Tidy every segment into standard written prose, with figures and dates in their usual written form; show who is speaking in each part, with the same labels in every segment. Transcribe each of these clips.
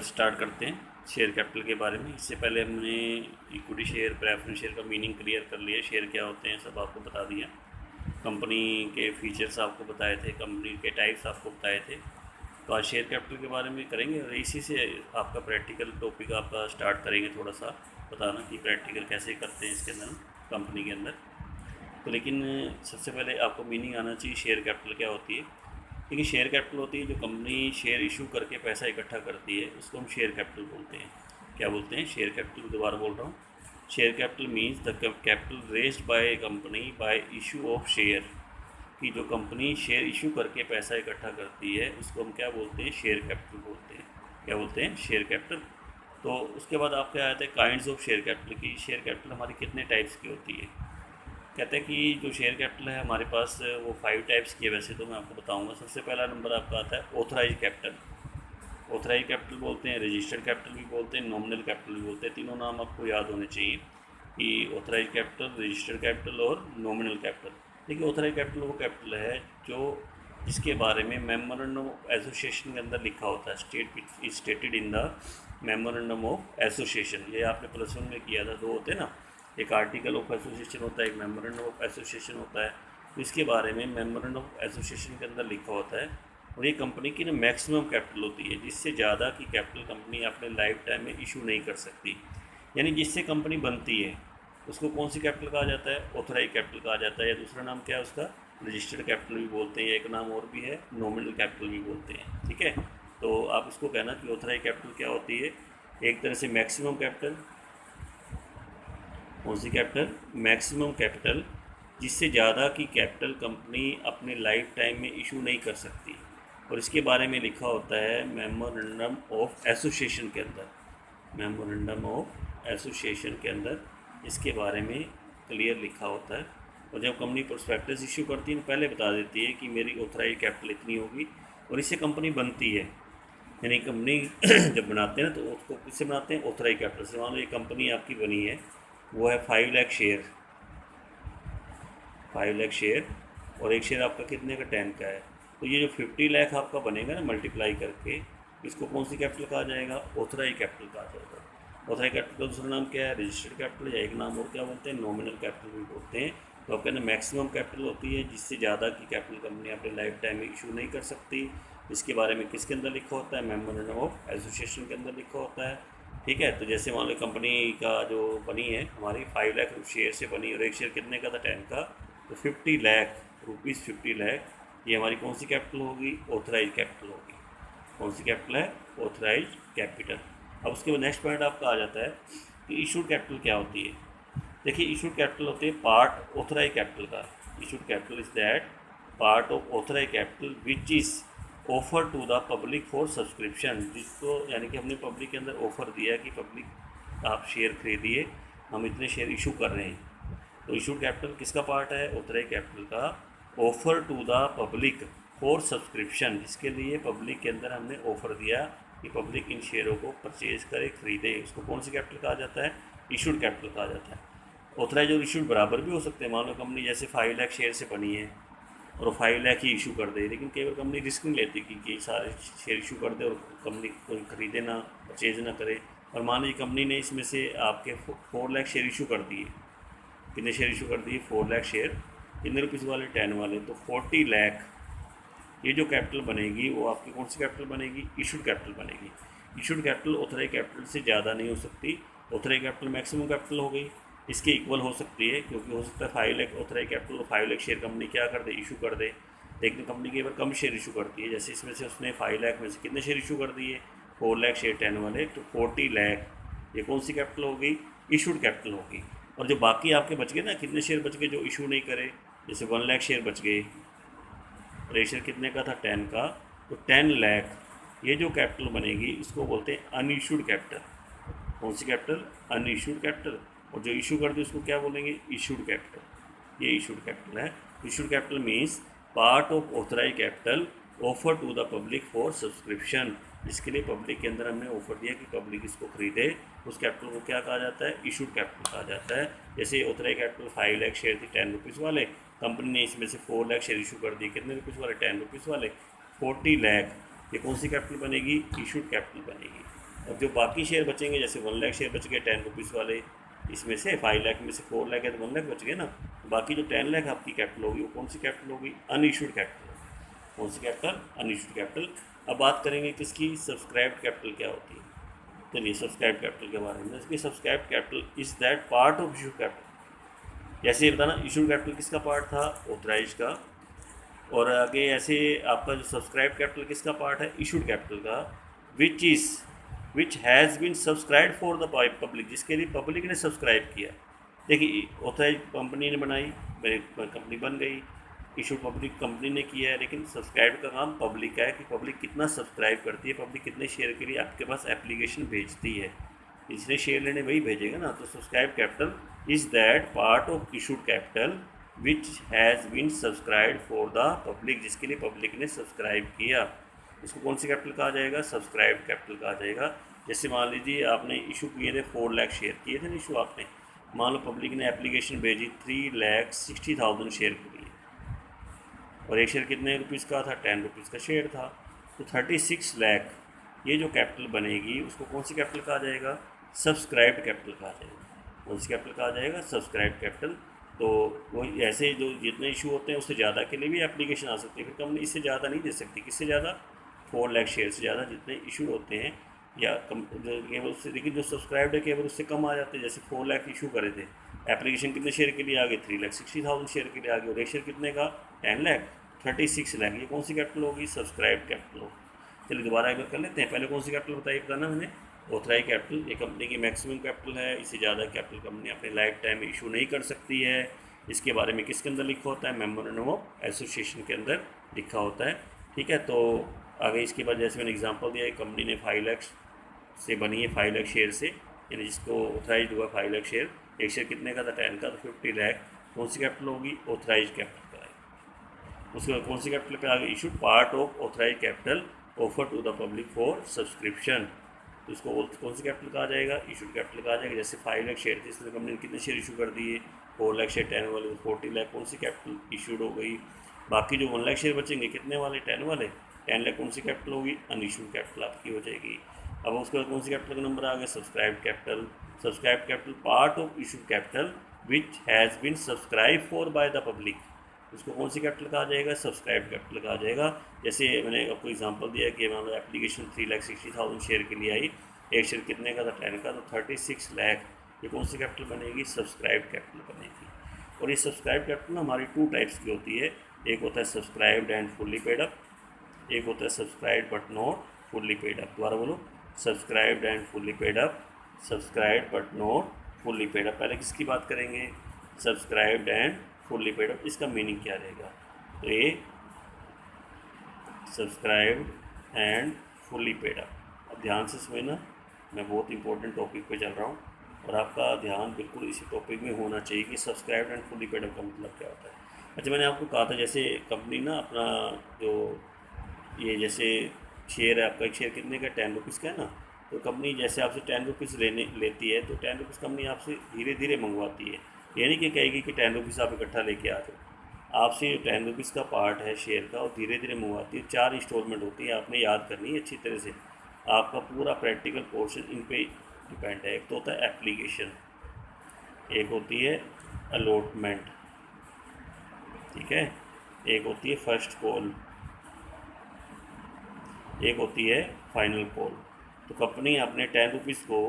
Speaker 1: Start करते हैं share capital के बारे में। इससे पहले हमने इक्विटी शेयर, प्रेफरेंस शेयर का मीनिंग क्लियर कर लिया, शेयर क्या होते हैं सब आपको बता दिया, कंपनी के फीचर्स आपको बताए थे, कंपनी के टाइप्स आपको बताए थे। तो आज शेयर कैपिटल के बारे में करेंगे और इसी से आपका प्रैक्टिकल टॉपिक आपका स्टार्ट करेंगे, थोड़ा सा बताना कि प्रैक्टिकल कैसे करते हैं इसके अंदर कंपनी के अंदर। तो लेकिन सबसे पहले आपको मीनिंग आना चाहिए शेयर कैपिटल क्या होती है। देखिए, शेयर कैपिटल होती है जो कंपनी शेयर इशू करके पैसा इकट्ठा करती है, उसको हम शेयर कैपिटल बोलते हैं। क्या बोलते हैं? Share capital. दोबारा बोल रहा हूँ, share capital means the capital raised bye A company by issue of share. कि जो कंपनी शेयर इशू करके पैसा इकट्ठा करती है उसको हम क्या बोलते हैं? शेयर कैपिटल बोलते हैं। क्या बोलते हैं? Share capital. तो उसके बाद आपके आते हैं काइंड्स ऑफ शेयर कैपिटल की शेयर कैपिटल हमारी कितने टाइप्स की होती है। कहते हैं कि जो शेयर कैपिटल है हमारे पास वो 5 टाइप्स की है। वैसे तो मैं आपको बताऊंगा। सबसे पहला नंबर आपका आता है ऑथराइज कैपिटल। ऑथराइज कैपिटल बोलते हैं, रजिस्टर्ड कैपिटल भी बोलते हैं, नॉमिनल कैपिटल भी बोलते हैं। तीनों नाम आपको याद होने चाहिए कि ऑथराइज कैपिटल, रजिस्टर्ड कैपिटल और नॉमिनल कैपिटल। देखिए, ऑथराइज कैपिटल वो कैपिटल है जो जिसके बारे में मेमोरेंडम ऑफ एसोसिएशन के अंदर लिखा होता है, stated in the memorandum of association. ये आपने प्लस वन में किया था, दो होते हैं ना, एक आर्टिकल ऑफ एसोसिएशन होता है, एक मेमोरेंडम ऑफ एसोसिएशन होता है। तो इसके बारे में मेमोरेंडम ऑफ एसोसिएशन के अंदर लिखा होता है। और ये कंपनी की ना मैक्सिमम कैपिटल होती है, जिससे ज़्यादा की कैपिटल कंपनी अपने लाइफ टाइम में इशू नहीं कर सकती। यानी जिससे कंपनी बनती है उसको कौन सी कैपिटल कहा जाता है? ऑथराइज कैपिटल कहा जाता है। या दूसरा नाम क्या है उसका? रजिस्टर्ड कैपिटल भी बोलते हैं, या एक नाम और भी है नॉमिनल कैपिटल भी बोलते हैं। ठीक है, तो आप इसको कहना कि ऑथराइज कैपिटल क्या होती है? एक तरह से मैक्सिमम कैपिटल। कौन सी कैपिटल? मैक्सिमम कैपिटल, जिससे ज़्यादा की कैपिटल कंपनी अपने लाइफ टाइम में इशू नहीं कर सकती। और इसके बारे में लिखा होता है मेमोरेंडम ऑफ एसोसिएशन के अंदर। मेमोरेंडम ऑफ एसोसिएशन के अंदर इसके बारे में क्लियर लिखा होता है। और जब कंपनी प्रोस्पेक्टस इशू करती है तो पहले बता देती है कि मेरी ऑथराइज कैपिटल इतनी होगी, और इससे कंपनी बनती है। यानी कंपनी जब बनाते हैं ना तो उसको किससे बनाते हैं? ऑथराइज कैपिटल से। मान लो ये कंपनी आपकी बनी है, वो है 5 लाख शेयर, 5 लाख शेयर, और एक शेयर आपका कितने का? 10 का है। तो ये जो 50 लाख आपका बनेगा ना मल्टीप्लाई करके, इसको कौन सी कैपिटल कहा जाएगा? ऑथराइज कैपिटल कहा जाएगा। ऑथराइज कैपिटल का दूसरा नाम क्या है? रजिस्टर्ड कैपिटल, या एक नाम और क्या बोलते हैं? नॉमिनल कैपिटल भी बोलते हैं। तो आप कहते हैं मैक्सिमम कैपिटल होती है जिससे ज़्यादा की कैपिटल कंपनी अपने लाइफ टाइम में इशू नहीं कर सकती। इसके बारे में किसके अंदर लिखा होता है? मेमोरेंडम ऑफ एसोसिएशन के अंदर लिखा होता है। ठीक है, तो जैसे मान लो कंपनी का जो बनी है हमारी 5 लाख शेयर से बनी, और एक शेयर कितने का था? 10 का। तो 50 लाख रुपीज़, 50 लाख, ये हमारी कौन सी कैपिटल होगी? ऑथराइज कैपिटल होगी। कौन सी कैपिटल है? Authorise capital. अब उसके बाद नेक्स्ट पॉइंट आपका आ जाता है कि इशूड कैपिटल क्या होती है। देखिए, इशूड कैपिटल होती है पार्ट ऑथराइज कैपिटल का। Issued capital is that part of authorise capital which is offer to the public for subscription, जिसको यानी कि हमने पब्लिक के अंदर ऑफर दिया कि पब्लिक आप शेयर खरीदिए, हम इतने शेयर इशू कर रहे हैं। तो इशूड कैपिटल किसका पार्ट है? ऑथराइज कैपिटल का। Offer to the public for subscription, जिसके लिए पब्लिक के अंदर हमने ऑफर दिया कि पब्लिक इन शेयरों को परचेज करे, खरीदे, उसको कौन सी कैपिटल कहा जाता है? इशूड कैपिटल कहा जाता है। ऑथराइज और इशूड बराबर भी हो सकते हैं। मान लो कंपनी जैसे 5 लाख शेयर से बनी है और 5 लाख ही इशू कर दे, लेकिन कई बार कंपनी रिस्क नहीं लेती कि सारे शेयर इशू कर दे और कंपनी कोई खरीदे ना, परचेज ना करे। और मान लीजिए कंपनी ने इसमें से आपके 4 लाख शेयर इशू कर दिए। कितने शेयर इशू कर दिए? 4 लाख शेयर। कितने रुपीज़ वाले? 10 वाले। तो 40 लाख ये जो कैपिटल बनेगी वो आपकी कौन सी कैपिटल बनेगी? इशूड कैपिटल बनेगी। इशूड कैपिटल ऑथराइज कैपिटल से ज़्यादा नहीं हो सकती। ऑथराइज कैपिटल मैक्सिमम कैपिटल हो गई, इसके इक्वल हो सकती है, क्योंकि हो सकता है 5 लाख ऑथराइज कैपिटल और 5 लाख शेयर कंपनी क्या कर दे? इशू कर दे। लेकिन कंपनी के बार कम शेयर इशू करती है, जैसे इसमें से उसने 5 लाख में से कितने शेयर इशू कर दिए? 4 लाख शेयर 10 वाले। तो 40 लाख ये कौन सी कैपिटल होगी? इशूड कैपिटल होगी। और जो बाकी आपके बच गए ना, कितने शेयर बच गए जो इशू नहीं करे? जैसे 1 लाख शेयर बच गए, रेशियो कितने का था? 10 का। तो 10 लाख ये जो कैपिटल बनेगी इसको बोलते हैं अनइशूड कैपिटल। कौन सी कैपिटल? Unissued capital. और जो इशू कर दे उसको क्या बोलेंगे? Issued capital. ये इशूड कैपिटल है। Issued capital means part of authorise capital offer to the public for subscription, जिसके लिए पब्लिक के अंदर हमने ऑफर दिया कि पब्लिक इसको खरीदे, उस कैपिटल को क्या कहा जाता है? इशूड कैपिटल कहा जाता है। जैसे ऑथराइज कैपिटल 5 लाख शेयर थी 10 रुपीज़ वाले, कंपनी ने इसमें से 4 लाख शेयर इशू कर दिए, कितने रुपीज़ वाले? 10 रुपीज़ वाले। 40 लाख ये कौन सी कैपिटल बनेगी? इशूड कैपिटल बनेगी। अब जो बाकी शेयर बचेंगे, जैसे 1 लाख शेयर बच गए 10 रुपीज़ वाले, इसमें से 5 लाख में से 4 लाख है तो 1 लाख बच गए ना। बाकी जो 10 लाख आपकी कैपिटल होगी वो कौन सी कैपिटल होगी? Unissued capital. कौन सी कैपिटल? Unissued capital. अब बात करेंगे किसकी? सब्सक्राइब्ड कैपिटल क्या होती है। चलिए सब्सक्राइब कैपिटल के बारे में। इसकी subscribe capital is that part of issue capital. जैसे ये बताना इशू कैपिटल किसका पार्ट था? ऑथराइज का। और आगे ऐसे आपका जो सब्सक्राइब कैपिटल किसका पार्ट है? इशूड कैपिटल का। Which has been subscribe for the public, जिसके लिए पब्लिक ने सब्सक्राइब किया। देखिए ऑथराइज कंपनी ने बनाई, मेरी कंपनी बन गई, इशू पब्लिक कंपनी ने किया है, लेकिन सब्सक्राइब का काम पब्लिक का है कि पब्लिक कितना सब्सक्राइब करती है, पब्लिक कितने शेयर के लिए आपके पास एप्लीकेशन भेजती है। जिसने शेयर लेने वही भेजेगा ना। तो subscribe capital is that part of issued capital which has been subscribe for the public, जिसके लिए पब्लिक ने सब्सक्राइब किया। इसको कौन सी कैपिटल कहा जाएगा? सब्सक्राइब कैपिटल कहा जाएगा। जैसे मान लीजिए आपने इशू किए थे 4 लाख शेयर किए थे ना इशू आपने, मान लो पब्लिक ने एप्लीकेशन भेजी 3,60,000 शेयर के लिए, और एक शेयर कितने रुपीज़ का था? 10 रुपीज़ का शेयर था। तो 36 लाख ये जो कैपिटल बनेगी उसको कौन सी कैपिटल कहा जाएगा? सब्सक्राइब्ड कैपिटल कहा जाएगा। कौन सी कैपिटल कहा जाएगा? Subscribe capital. तो वो ऐसे जो जितने इशू होते हैं उससे ज़्यादा के लिए भी एप्लीकेशन आ सकती है, फिर कंपनी इससे ज़्यादा नहीं दे सकती। किससे ज़्यादा? 4 लाख शेयर से ज़्यादा जितने इशू होते हैं, या केवल उससे, लेकिन जो सब्सक्राइब्ड है केवल उससे कम आ जाते हैं। जैसे 4 लाख इशू करे थे, एप्लीकेशन कितने शेयर के लिए आ गए? 3,60,000 शेयर के लिए आ गए, और एक शेयर कितने का? 10 लाख, 36 लाख। ये कौन सी कैपिटल होगी? सब्सक्राइब कैपिटल होगी। चलिए दोबारा एक बार कर लेते हैं। पहले कौन सी कैपिटल बताइए, बताना मैंने। ऑथराइज कैपिटल, ये कंपनी की मैक्सिमम कैपिटल है, इससे ज़्यादा कैपिटल कंपनी अपने लाइफ टाइम में इशू नहीं कर सकती है। इसके बारे में किसके अंदर लिखा होता है? मेमोरेंडम ऑफ एसोसिएशन के अंदर लिखा होता है। ठीक है, तो आगे इसके बाद जैसे मैंने एग्जांपल दिया है, कंपनी ने 5 लाख से बनी है, 5 लाख शेयर से, यानी जिसको ऑथराइज हुआ 5 लाख शेयर। एक शेयर कितने का था? 10 का, तो 50 लाख कौन सी कैपिटल होगी? ऑथराइज कैपिटल का है। उसके बाद कौन सी कैपिटल पे आगे? Issued part of authorise capital offer to the public for subscription. तो उसको कौन सी कैपिटल कहा जाएगा? इशूड कैपिटल कहा जाएगा। जैसे 5 लाख शेयर थे, इसमें कंपनी ने कितने शेयर इशू कर दिए? 4 लाख शेयर 10 वाले, 40 लाख कौन सी कैपिटल इशूड हो गई। बाकी जो 1 लाख शेयर बचेंगे कितने वाले? 10 वाले, 10 लाख कौन सी कैपिटल होगी? अनइशूड कैपिटल आपकी हो जाएगी। अब उसके बाद कौन सी कैपिटल का नंबर आ गया? Subscribe capital. Subscribe capital part of issued capital which has been subscribe for by the public, उसको कौन सी कैपिटल कहा जाएगा? सब्सक्राइब कैपिटल कहा जाएगा। जैसे मैंने आपको एग्जांपल दिया कि मान लो एप्लीकेशन 3,60,000 शेयर के लिए आई, एक शेयर कितने का था? 10 का, तो 36 लाख ये कौन सी कैपिटल बनेगी? सब्सक्राइब कैपिटल बनेगी। और ये सब्सक्राइब कैपिटल ना हमारी 2 टाइप्स की होती है। एक होता है subscribed and fully paid up, एक होता है subscribe but not fully paid up. दोबारा बोलो, subscribed and fully paid up, subscribe but not fully paid up. पहले किसकी बात करेंगे? Subscribed and fully paid up. इसका मीनिंग क्या रहेगा? तो ये subscribed and fully paid up. अब ध्यान से समझना, मैं बहुत इंपॉर्टेंट टॉपिक पे चल रहा हूँ और आपका ध्यान बिल्कुल इसी टॉपिक में होना चाहिए कि subscribed and fully paid up का मतलब क्या होता है। अच्छा, मैंने आपको कहा था जैसे कंपनी ना अपना जो ये जैसे शेयर है आपका, एक शेयर कितने का? 10 रुपीज़ का है ना। तो कंपनी जैसे आपसे 10 रुपीज़ लेती है, तो 10 रुपीज़ कंपनी आपसे धीरे धीरे मंगवाती है। ये नहीं कि कहेगी कि 10 रुपीज़ आप इकट्ठा लेके आ जाओ। आपसे 10 रुपीज़ का पार्ट है शेयर का, और धीरे धीरे मंगवाती है। 4 इंस्टॉलमेंट होती है, आपने याद करनी है अच्छी तरह से। आपका पूरा प्रैक्टिकल पोर्शन इन पे डिपेंड है। एक तो होता है एप्लीकेशन, एक होती है अलॉटमेंट, ठीक है, एक होती है फर्स्ट कॉल, एक होती है फाइनल कॉल। तो कंपनी अपने 10 रुपीज़ को,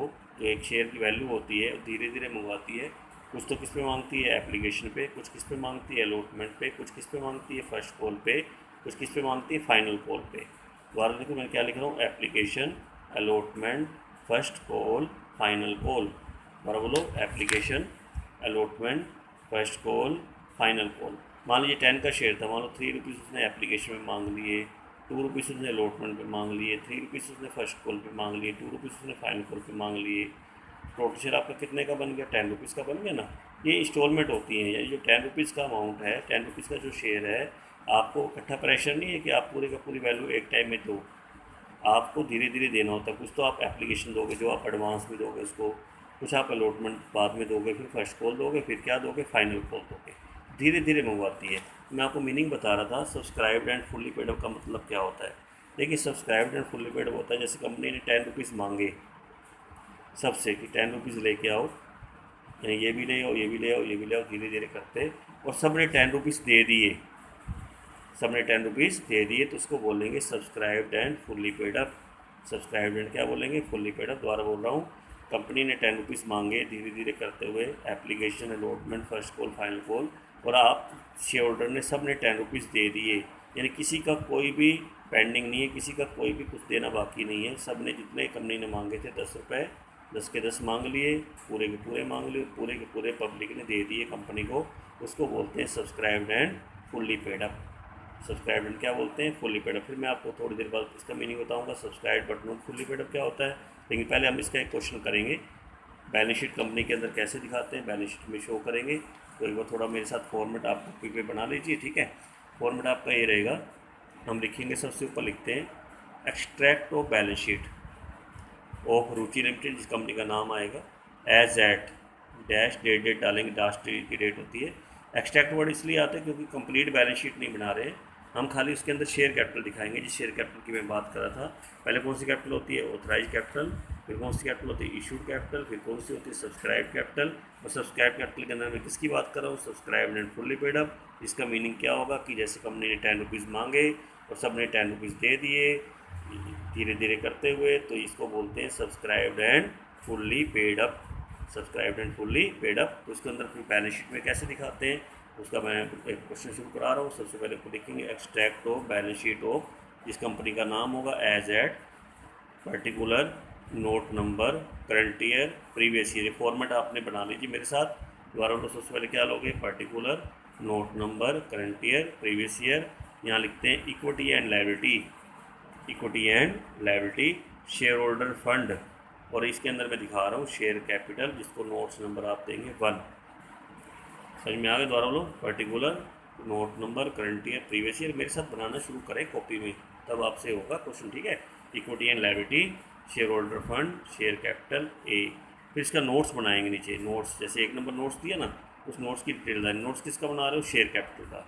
Speaker 1: जो एक शेयर की वैल्यू होती है, धीरे धीरे मंगवाती है। कुछ तो किस पे मांगती है? एप्लीकेशन पे। कुछ किस पे मांगती है? अलॉटमेंट पे। कुछ किस पे मांगती है? फर्स्ट कॉल पे। कुछ किस पे मांगती है? फाइनल कॉल पे। दोबारा देखो मैं क्या लिख रहा हूँ, application, allotment, first call, final call. दोबारा बोलो, application, allotment, first call, final call. मान लीजिए 10 का शेयर था, मान लो 3 रुपीज़ उसने एप्लीकेशन में मांग लिए, 2 रुपीज़ उसने अलॉटमेंट पे मांग लिए, 3 रुपीज़ उसने फर्स्ट कॉल पे मांग लिए, 2 रुपीज़ उसने फाइनल कॉल पे मांग लिए। टोटल शेयर आपका कितने का बन गया? 10 रुपीज़ का बन गया ना। ये इंस्टॉलमेंट होती है। ये जो 10 रुपीज़ का अमाउंट है, 10 रुपीज़ का जो शेयर है, आपको इकट्ठा प्रेशर नहीं है कि आप पूरे का पूरी वैल्यू एक टाइम में दो। आपको धीरे धीरे देना होता है। कुछ तो आप एप्लीकेशन दोगे जो आप एडवांस में दोगे उसको, कुछ आप अलॉटमेंट बाद में दोगे, फिर फर्स्ट कॉल दोगे, फिर क्या दोगे? फाइनल कॉल दोगे। धीरे धीरे मंगवाती है। मैं आपको मीनिंग बता रहा था subscribed and fully paid up का मतलब क्या होता है। देखिए, subscribed and fully paid up होता है जैसे कंपनी ने 10 रुपीज़ मांगे, सबसे कि 10 रुपीज़ लेके आओ, यानी ये भी ले आओ, ये भी ले आओ, ये भी ले आओ, धीरे धीरे करते, और सब ने 10 रुपीज़ दे दिए, सब ने 10 रुपीज़ दे दिए, तो उसको बोलेंगे subscribed and fully paid up. Subscribed and क्या बोलेंगे? Fully paid up. दोबारा बोल रहा हूँ, कंपनी ने 10 रुपीज़ मांगे धीरे धीरे करते हुए, application, allotment, first call, final call, और आप शेयर होल्डर ने सब ने 10 रुपीज़ दे दिए, यानी किसी का कोई भी पेंडिंग नहीं है, किसी का कोई भी कुछ देना बाकी नहीं है। सब ने जितने कंपनी ने मांगे थे 10 रुपये, 10 के 10 मांग लिए, पूरे के पूरे मांग लिए, पूरे के पूरे पब्लिक ने दे दिए कंपनी को। उसको बोलते हैं subscribed and fully paid up. Subscribe and क्या बोलते हैं? Fully paid up. फिर मैं आपको थोड़ी देर बाद इसका मीनिंग बताऊंगा subscribe but not fully paid up क्या होता है। लेकिन पहले हम इसका एक क्वेश्चन करेंगे, बैलेंस शीट कंपनी के अंदर कैसे दिखाते हैं, बैलेंस शीट में शो करेंगे। तो एक बार थोड़ा मेरे साथ फॉर्मेट आप कॉपी पे बना लीजिए, ठीक है। फॉर्मेट आपका ये रहेगा, हम लिखेंगे, सबसे ऊपर लिखते हैं extract of balance sheet of Ruchi limited, जिस कंपनी का नाम आएगा, एज एट डैश डेट डालेंगे, डैश की डेट होती है। एक्सट्रैक्ट वर्ड इसलिए आता है क्योंकि कंप्लीट बैलेंस शीट नहीं बना रहे हैं हम, खाली उसके अंदर शेयर कैपिटल दिखाएंगे, जिस शेयर कैपिटल की मैं बात कर रहा था। पहले कौन सी कैपिटल होती है? Authorise capital. फिर कौन सी कैपिटल होती है? Issued capital. फिर कौन सी होती है? Subscribe capital. और सब्सक्राइब कैपिटल के अंदर मैं किसकी बात कर रहा हूँ? Subscribe and fully paid up. इसका मीनिंग क्या होगा कि जैसे कंपनी ने 10 रुपीज़ मांगे और सब ने 10 रुपीज़ दे दिए धीरे धीरे करते हुए, तो इसको बोलते हैं subscribed and fully paid up. Subscribed and fully paid up. तो उसके अंदर फिर बैलेंस शीट में कैसे दिखाते हैं उसका मैं एक क्वेश्चन शुरू करा रहा हूँ। सबसे पहले को देखेंगे extract of balance sheet of, जिस कंपनी का नाम होगा as at particular note number current year previous year. Format आपने बना लीजिए मेरे साथ। दोबारा तो सबसे पहले क्या लोगे? Particular note number current year previous year. यहाँ लिखते हैं equity and liability, equity and liability, share holder fund, और इसके अंदर मैं दिखा रहा हूँ शेयर कैपिटल, जिसको नोट्स नंबर आप देंगे 1। समझ में आ गया? द्वारा लोग particular note number current year previous year मेरे साथ बनाना शुरू करें कॉपी में, तब आपसे होगा क्वेश्चन, ठीक है। Equity and liability, share holder fund, share capital A. फिर इसका नोट्स बनाएंगे नीचे, नोट्स जैसे 1 नंबर नोट्स दिया ना, उस नोट्स की डिटेल लाइन। नोट्स किसका बना रहे हो? शेयर कैपिटल का,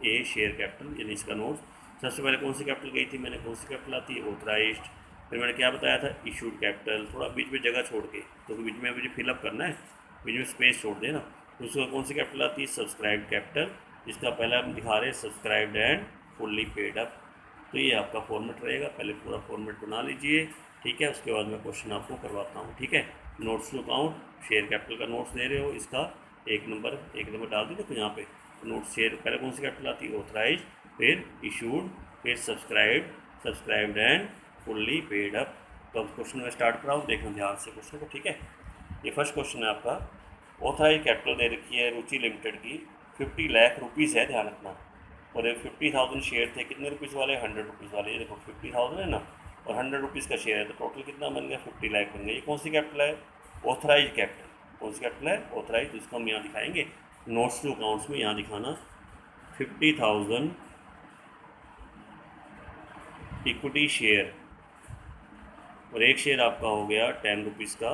Speaker 1: ए शेयर कैपिटल यानी इसका नोट्स। सबसे पहले कौन सी कैपिटल गई थी मैंने? कौन सी कैपिटल आती है? ऑथराइज्ड। फिर मैंने क्या बताया था? Issued capital. थोड़ा बीच में जगह छोड़ के, तो बीच में मुझे फिलअप करना है, बीच में स्पेस छोड़ देना। दूसरा कौन सी कैपिटल आती है? सब्सक्राइब कैपिटल, जिसका पहला हम दिखा रहे हैं subscribed and fully paid up. तो ये आपका फॉर्मेट रहेगा, पहले पूरा फॉर्मेट बना लीजिए, ठीक है। उसके बाद मैं क्वेश्चन आपको करवाता हूँ, ठीक है। Notes to account, share capital का नोट्स दे रहे हो, इसका 1 नंबर डाल दी देखो यहाँ पे। नोट्स शेयर पहले कौन सी कैपिटल आती है? ऑथराइज, फिर इशूड, फिर subscribed and fully paid up. तो अब क्वेश्चन में स्टार्ट कराऊँ, देखना ध्यान से क्वेश्चन को, ठीक है। ये फर्स्ट क्वेश्चन है आपका। ऑथराइज कैपिटल दे रखी है रुचि लिमिटेड की 50 लाख रुपीज़ है, ध्यान रखना। और ये 50,000 शेयर थे, कितने रुपीज़ वाले? 100 रुपीज़ वाले। ये देखो 50,000 है ना, और 100 रुपीज़ का शेयर है, तो टोटल कितना बन गया? 50 लाख बन गया। ये कौन सी कैपिटल है? Authorise capital. कौन सी कैपिटल है? ऑथराइज। जिसको हम यहाँ दिखाएंगे नोट्स टू अकाउंट्स में, यहाँ दिखाना 50,000 इक्विटी शेयर, और एक शेयर आपका हो गया 10 रुपीज़ का,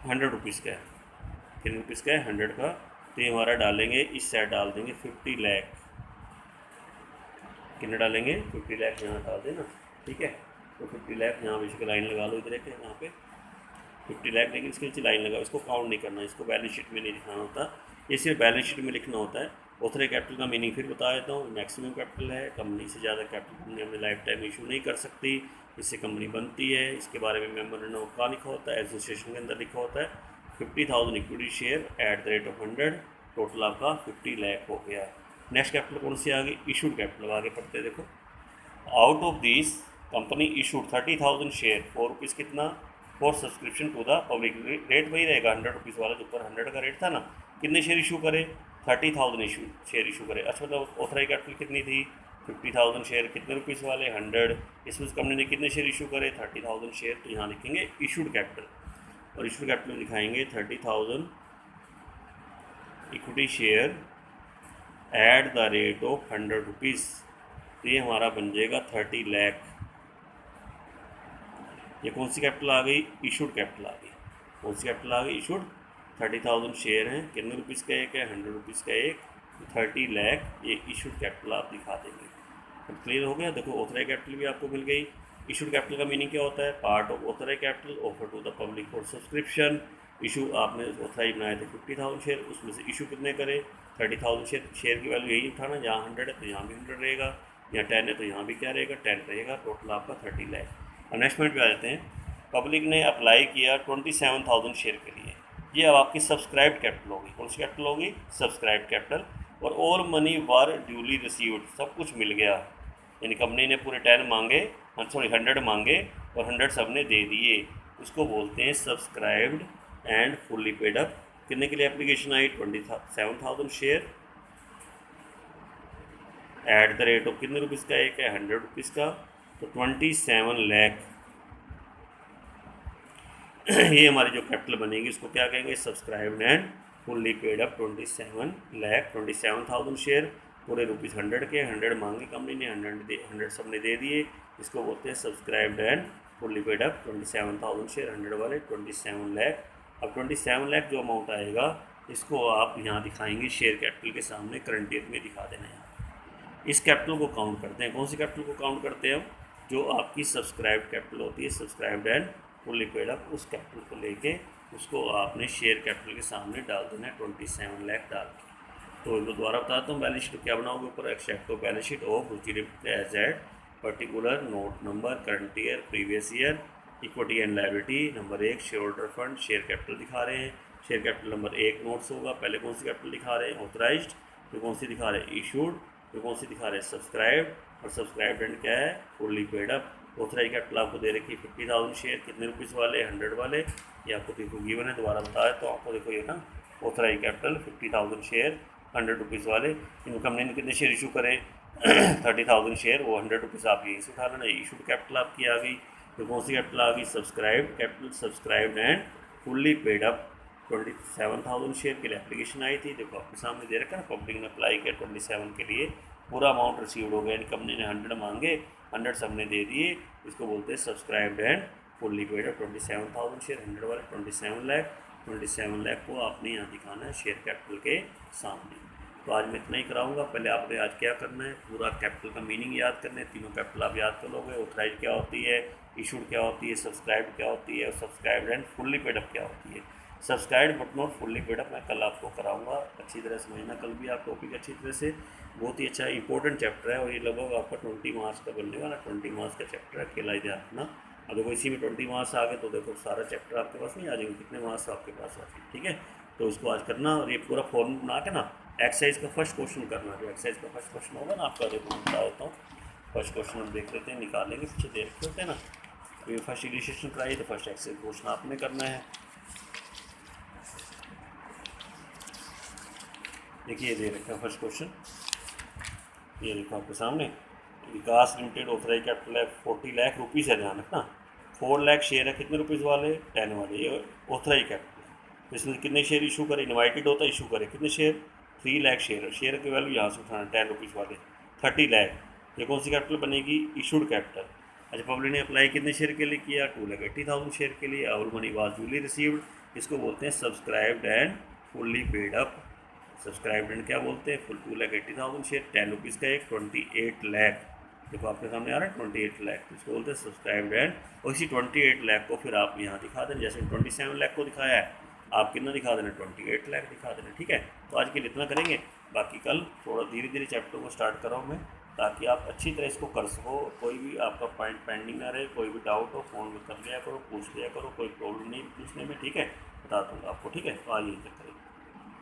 Speaker 1: 100 रुपीज़ का है। कितने रुपीज़ का है? 100 का। तो ये हमारा डालेंगे, इस साइड डाल देंगे 50 लाख। कितने डालेंगे? 50 लाख यहाँ डाल देना, ठीक है। तो 50 लाख यहाँ बेसिक लाइन लगा लो, इधर एक यहाँ पे 50 लाख, लेकिन इसके नीचे लाइन लगाओ, इसको काउंट नहीं करना, इसको बैलेंस शीट में नहीं दिखाना होता, ये सिर्फ बैलेंस शीट में लिखना होता है। ऑथराइज कैपिटल का मीनिंग फिर बता देता हूँ, मैक्सिमम कैपिटल है, कंपनी से ज़्यादा कैपिटल कंपनी अपने लाइफ टाइम इशू नहीं कर सकती, इससे कंपनी बनती है। इसके बारे में मेमोरेंडम का लिखा होता है, एसोसिएशन के अंदर लिखा होता है 50,000 equity share at the rate of 100, total आपका 50 लाख हो गया। नेक्स्ट कैपिटल कौन सी आ गई? Issued capital. आगे पढ़ते देखो, out of this company issued 30,000 share for rupees कितना? For subscription to the public. Rate वही रहेगा 100 रुपीज़ वाला, जो ऊपर 100 का रेट था ना। कितने शेयर इशू करे? 30,000 शेयर इशू करे। अच्छा, मतलब ऑथराइज कैपिटल कितनी थी? 50,000 शेयर। कितने रुपीज़ वाले? 100। इसमें कंपनी ने कितने शेयर इशू करे? 30,000 शेयर। तो यहाँ लिखेंगे इशूड कैपिटल, और इशूड कैपिटल दिखाएंगे 30,000 equity share at the rate of 100 rupees. तो ये हमारा बन जाएगा 30 लाख। ये कौन सी कैपिटल आ गई? इशूड कैपिटल आ गई। कौन सी कैपिटल आ गई? इशूड। 30,000 शेयर हैं, कितने रुपीज़ का एक है? 100 रुपीज़ का एक, 30 लाख ये इशूड कैपिटल आप दिखा देंगे। अब क्लियर हो गया? देखो ऑथराइज कैपिटल भी आपको मिल गई, इशूड कैपिटल का मीनिंग क्या होता है? Part of authorise capital offer to the public for subscription. Issue आपने ऑथराइज बनाए थे 50,000 शेयर, उसमें से इशू कितने करे? 30,000 शेयर। शेयर की वैल्यू यही उठाना, जहाँ 100 है तो यहाँ भी 100 रहेगा, यहाँ 10 है तो यहाँ भी क्या रहेगा? 10 रहेगा। टोटल आपका 30 लाख। अब नेक्स्ट पॉइंट पे आ जाते हैं। पब्लिक ने अप्लाई किया 27,000 शेयर के लिए। ये अब आपकी सब्सक्राइब कैपिटल होगी। कौन सी कैपिटल होगी? Subscribe capital. और ऑल मनी वर ड्यूली रिसीव्ड, सब कुछ मिल गया, यानी कंपनी ने पूरे 10 मांगे, सॉरी 100 मांगे और 100 सब ने दे दिए। उसको बोलते हैं subscribed and fully paid up. कितने के लिए application I? 27,000 share at the rate of कितने रुपीज़ का एक है? 100 रुपीज़ का। तो 27 लाख ये हमारी जो कैपिटल बनेगी इसको क्या कहेंगे? Subscribed and fully paid up 27 lakh. 27,000 share पूरे रुपीज़ 100 के, 100 मांगे कंपनी ने, 100 सब ने दे दिए। इसको बोलते हैं subscribed and fully paid up 27,000 share, 100 वाले 27 लाख। अब 27 लाख जो अमाउंट आएगा इसको आप यहाँ दिखाएंगे शेयर कैपिटल के सामने, करंट ईयर में दिखा देना है। इस कैपिटल को काउंट करते हैं। कौन सी कैपिटल को काउंट करते हैं हम? जो आपकी सब्सक्राइब कैपिटल होती है, subscribed and fully paid up, उस कैपिटल को लेके उसको आपने शेयर कैपिटल के सामने डाल देना है 27 लाख डाल के। तो दोबारा बताता हूँ, बैलेंस शीट क्या बनाओगे? ऊपर except of balance sheet of as at particular note number current year previous year equity and liability. Number 1 share holder fund share capital दिखा रहे हैं। शेयर कैपिटल नंबर 1 नोट्स होगा। पहले कौन सी कैपिटल दिखा रहे हैं? ऑथराइज्ड। फिर कौन सी दिखा रहे हैं? इशूड। फिर कौन सी दिखा रहे हैं? सब्सक्राइब। और सब्सक्राइब एंड क्या है? Fully paid up. Authorise capital आपको दे रखी 50,000 शेयर, कितने रुपीज़ वाले? 100 वाले। ये आपको देखो गिवन है, दोबारा बताया तो आपको देखो ये ना, ऑथराइज कैपिटल 50,000 शेयर 100 रुपीज़ वाले। इन कंपनी ने कितने शेयर इशू करें? 30,000 शेयर, वो 100 रुपीज़ आप यहीं से उठा लेना। इशूड कैपिटल आपकी आ गई। तो कौन सी कैपिटल आ गई? Subscribe capital, subscribed and fully paid up 27,000 share के लिए एप्लीकेशन आई थी। देखो आपके सामने दे रखा है ना, पब्लिक ने अप्लाई किया 27 के लिए, पूरा अमाउंट रिसीव्ड हो गया। यानी कंपनी ने 100 मांगे, 100 सब ने दे दिए। इसको बोलते हैं subscribed and fully paid up 27,000 share, 100 वाले 27 लाख। 27 लाख को आपने यहाँ दिखाना है शेयर कैपिटल के सामने। तो आज मैं इतना ही कराऊंगा। पहले आपने आज क्या करना है? पूरा कैपिटल का मीनिंग याद करना है। तीनों कैपिटल आप याद कर लोगे। ऑथराइज क्या होती है, इशूड क्या होती है, सब्सक्राइब क्या होती है, और subscribed and fully paid up क्या होती है। Subscribe but not fully paid up मैं कल आपको कराऊंगा, अच्छी तरह समझना कल भी आप टॉपिक अच्छी तरह से। बहुत ही अच्छा इंपॉर्टेंट चैप्टर है और ये लगभग आपका 20 मार्क्स का बनने वाला। 20 मार्क्स का चैप्टर है, अकेला ही ध्यान रखना। अब देखो इसी में 20 मार्क्स आ गए तो देखो सारा चैप्टर आपके पास नहीं आ जाएंगे, कितने मार्क्स आपके पास आते हैं, ठीक है। तो इसको आज करना और ये पूरा फॉर्म बना के ना एक्सरसाइज का फर्स्ट क्वेश्चन करना। जो एक्सरसाइज का फर्स्ट क्वेश्चन होगा ना आपका, देखो मैं बता देता हूँ। फर्स्ट क्वेश्चन हम देख लेते हैं, निकालेंगे, पीछे दे रखे होते हैं ना। अभी फर्स्ट इनिशिएशन कराइए तो फर्स्ट एक्सरसाइज क्वेश्चन आपने करना है। देखिए दे रखा है फर्स्ट क्वेश्चन, ये देखो आपके सामने। विकास लिमिटेड ऑथराइज कैपिटल है 40 लाख रुपीज़ है, ध्यान रखना। 4 लाख शेयर है, कितने रुपीज़ वाले? 10 वाले। ये ऑथराइज कैपिटल है। तो इसमें कितने शेयर इशू करे? इन्वाइटेड होता है, इशू करे कितने शेयर? 3 लाख शेयर। शेयर की वैल्यू यहाँ से उठाना 10 रुपीज़ वाले 30 लाख। ये कौन सी कैपिटल बनेगी? Issued capital. अच्छा, पब्लिक ने अप्लाई कितने शेयर के लिए किया? 2,80,000 शेयर के लिए। All money was duly received. इसको बोलते हैं subscribed and fully paid up. Subscribed and क्या बोलते हैं? फुल 2,80,000 शेयर, 10 रुपीज़ का एक, 28 लाख। देखो आपके सामने आ रहा है 28 लाख। इसको बोलते हैं सब्सक्राइब्ड एंड। और इसी 28 लाख को फिर आप यहाँ दिखा दें, जैसे 27 लाख को दिखाया है, आप कितना दिखा देना? 28 लाख दिखा देना, ठीक है। तो आज के लिए इतना करेंगे, बाकी कल थोड़ा धीरे धीरे चैप्टर को स्टार्ट कराऊँ मैं, ताकि आप अच्छी तरह इसको कर सको। कोई भी आपका पॉइंट पेंडिंग ना रहे, कोई भी डाउट हो फ़ोन में कर लिया करो, पूछ लिया करो, कोई प्रॉब्लम नहीं पूछने में, ठीक है। बता दूँगा आपको, ठीक है। तो आज यही तक करेंगे।